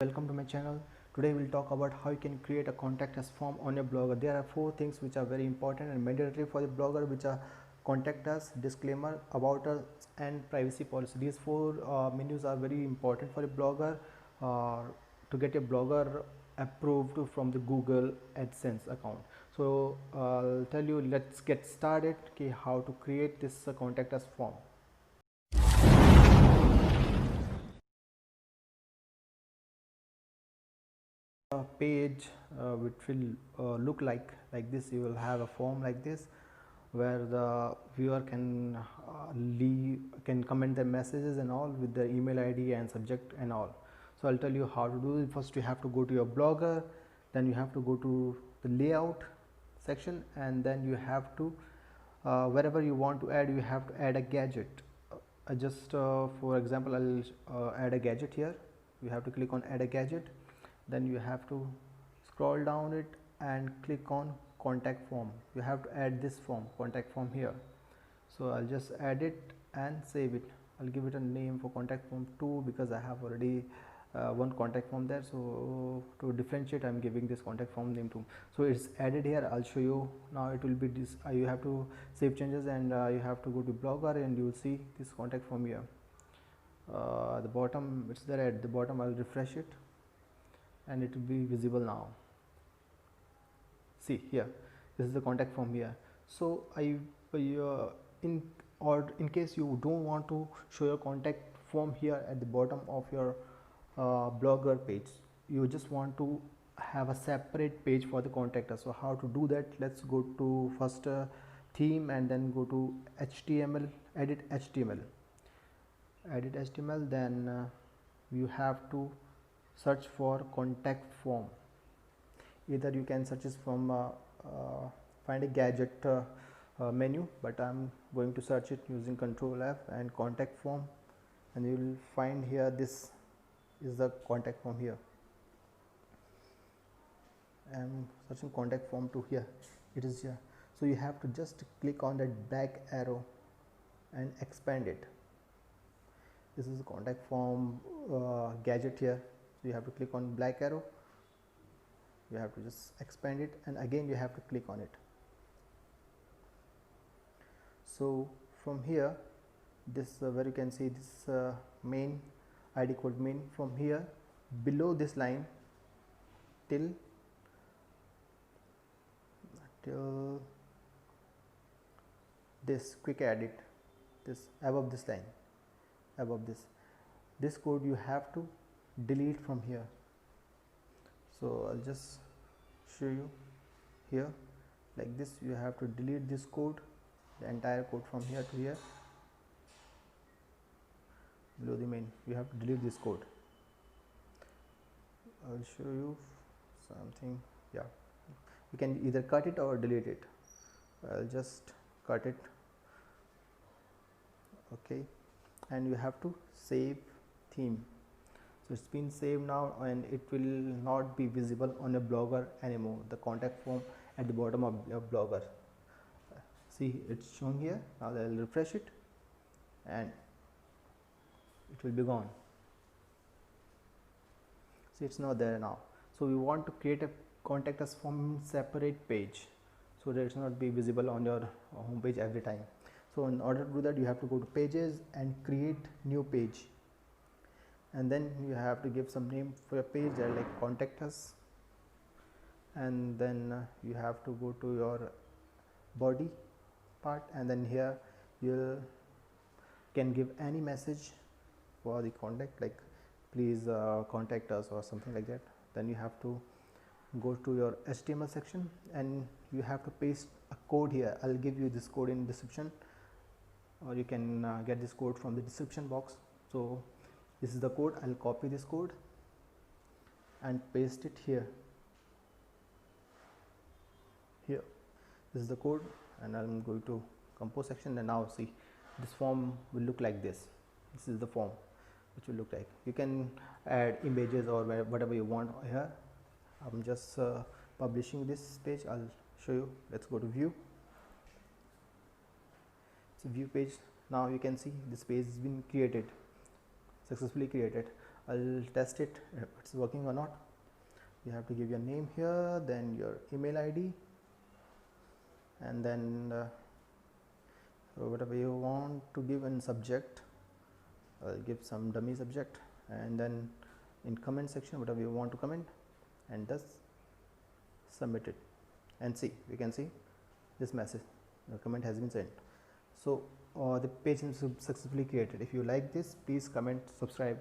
Welcome to my channel. Today we'll talk about how you can create a contact us form on your blogger. There are four things which are very important and mandatory for the blogger, which are contact us, disclaimer, about us, and privacy policy. These four menus are very important for a blogger to get a blogger approved from the Google AdSense account. So I'll tell you, let's get started. Okay, how to create this contact us form. Page which will look like this. You will have a form like this where the viewer can can comment their messages and all with their email ID and subject and all. So I'll tell you how to do it. First you have to go to your blogger, then you have to go to the layout section, and then you have to wherever you want to add, you have to add a gadget. Just for example, I'll add a gadget here. You have to click on add a gadget, then you have to scroll down it and click on contact form. You have to add this form, contact form, here. So I'll just add it and save it. I'll give it a name for contact form 2 because I have already one contact form there. So to differentiate, I'm giving this contact form name 2. So it's added here. I'll show you now. It will be this. You have to save changes and you have to go to blogger and you will see this contact form here. The bottom, it's there at the bottom. I'll refresh it and it will be visible now. See here, this is the contact form here. So in case you don't want to show your contact form here at the bottom of your blogger page, you just want to have a separate page for the contact us. So how to do that? Let's go to first theme and then go to HTML, edit HTML, then you have to search for contact form. Either you can search it from find a gadget menu, but I'm going to search it using Control F and contact form, and you will find here this is the contact form here. I'm searching contact form to here, it is here. So you have to just click on that back arrow and expand it. This is the contact form gadget here. So you have to click on black arrow, you have to just expand it, and again you have to click on it. So from here, this where you can see this main ID code main, from here below this line till this quick edit, this above this line, above this code you have to delete from here. So I'll just show you here like this. You have to delete this code, the entire code from here to here below the main. You have to delete this code. I'll show you something. Yeah, you can either cut it or delete it. I'll just cut it. Okay, and you have to save theme. So it's been saved now and it will not be visible on a blogger anymore, the contact form at the bottom of your blogger. See, it's shown here. Now I'll refresh it and it will be gone. See, it's not there now. So we want to create a contact us form separate page so that it's not be visible on your home page every time. So in order to do that, you have to go to pages and create new page, and then you have to give some name for your page there, like contact us, and then you have to go to your body part, and then here you can give any message for the contact, like please contact us or something like that. Then you have to go to your HTML section and you have to paste a code here. I'll give you this code in description, or you can get this code from the description box. So this is the code. I'll copy this code and paste it here. Here, this is the code, and I'm going to compose section, and now see, this form will look like this. This is the form which will look like. You can add images or whatever you want here. I'm just publishing this page. I'll show you. Let's go to view. It's a view page. Now you can see this page has been created, successfully created. I'll test it if it's working or not. You have to give your name here, then your email ID, and then whatever you want to give in subject. I'll give some dummy subject, and then in comment section whatever you want to comment, and thus submit it. And see, you can see this message, the comment has been sent. So the page is successfully created. If you like this, please comment, subscribe